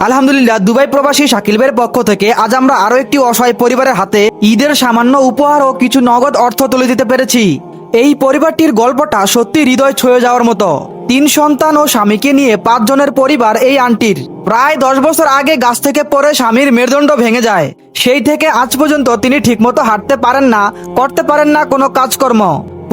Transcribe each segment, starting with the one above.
আলহামদুলিল্লাহ, দুবাই প্রবাসী শাকিল ভাইয়ের পক্ষ থেকে আজ আমরা আরো একটি অসহায় পরিবারের হাতে ঈদের সামান্য উপহার ও কিছু নগদ অর্থ তুলে দিতে পেরেছি। এই পরিবারটির গল্পটা সত্যি হৃদয় ছুঁয়ে যাওয়ার মতো। 3 সন্তান ও স্বামীকে নিয়ে 5 জনের পরিবার এই আন্টির। প্রায় 10 বছর আগে গাছ থেকে পড়ে স্বামীর মেরুদণ্ড ভেঙে যায়। সেই থেকে আজ পর্যন্ত তিনি ঠিকমতো হাঁটতে পারেন না, করতে পারেন না কোনো কাজকর্ম।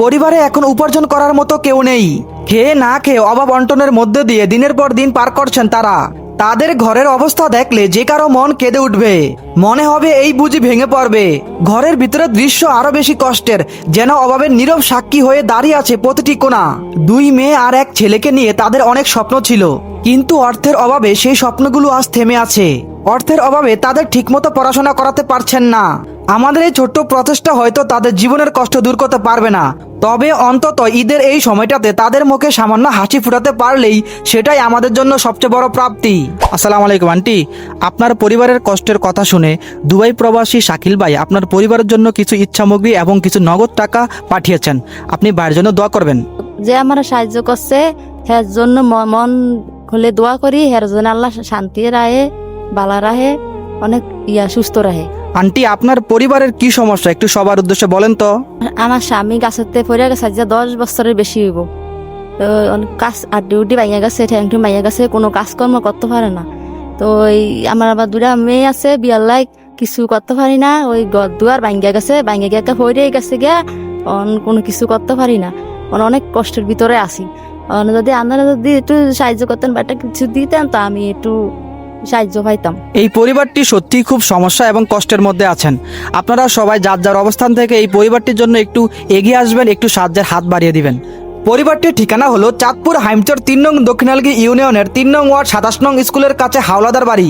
পরিবারে এখন উপার্জন করার মতো কেউ নেই। খেয়ে না খেয়ে অভাব অন্টনের মধ্যে দিয়ে দিনের পর দিন পার করছেন তারা। তাদের ঘরের অবস্থা দেখলে যে কারো মন কেঁদে উঠবে, মনে হবে এই বুঝি ভেঙে পড়বে। ঘরের ভিতরে দৃশ্য আরো বেশি কষ্টের, যেন অভাবের নীরব সাক্ষী হয়ে দাঁড়িয়ে আছে প্রতিটি কোণা। 2 মেয়ে আর 1 ছেলেকে নিয়ে তাদের অনেক স্বপ্ন ছিল, কিন্তু অর্থের অভাবে সেই স্বপ্নগুলো আজ থেমে আছে। অর্থের অভাবে তাদের ঠিকমতো পড়াশোনা করাতে পারছেন না। আমাদের এই ছোট্ট প্রচেষ্টা হয়তো তাদের জীবনের কষ্ট দূর করতে পারবে না, তবে অন্তত ঈদের এই সময়টাতে তাদের মুখে সামান্য হাসি ফুটাতে পারলেই সেটাই আমাদের জন্য সবচেয়ে বড় প্রাপ্তি। আসসালামু আলাইকুম আন্টি, আপনার পরিবারের কষ্টের কথা শুনে দুবাই প্রবাসী শাকিল ভাই আপনার পরিবারের জন্য কিছু ইচ্ছামগ্রী এবং কিছু নগদ টাকা পাঠিয়েছেন। আপনি ভাইয়ের জন্য দোয়া করবেন। যে আমার সাহায্য করছে হের জন্য মন খুলে দোয়া করি, হের জন্য আল্লাহ শান্তি রাহে, বালা রাহে, অনেক সুস্থ রাহে। আন্টি, আপনার পরিবারের কি সমস্যা একটু সবার উদ্দেশ্যে বলেন তো। আমার স্বামী গাছেতে পড়ে গেছে, যে 10 বছরের বেশি হইব। তো অনেক কাজ আর ডিউটি ভাইয়া গেছে, ঠ্যাংটু ভাইয়া গেছে, কোনো কাজকর্ম করতে পারে না। তো আমার আবার 2টা মেয়ে আছে, বিয়ার লাইক কিছু করতে পারি না। ওই ঘর দুয়ার ভাঙ্গা গেছে, ভাঙ্গা গিয়ে পড়ে গেছে গিয়া, কোনো কিছু করতে পারি না। অনেক কষ্টের ভিতরে আছি। যদি আপনারা যদি একটু সাহায্য করতেন বা একটা কিছু দিতেন, তো আমি একটু সাহায্য পাইতাম। এই পরিবারটি সত্যি খুব সমস্যা এবং কষ্টের মধ্যে আছেন। আপনারা সবাই যার যার অবস্থান থেকে এই পরিবারটির জন্য একটু এগিয়ে আসবেন, একটু সাহায্যের হাত বাড়িয়ে দিবেন। পরিবারটির ঠিকানা হলো চাঁদপুর হাইমচর 3 নং দক্ষিণালগি ইউনিয়নের 3 নং ওয়ার্ড 27 নং স্কুলের কাছে হাওলাদার বাড়ি।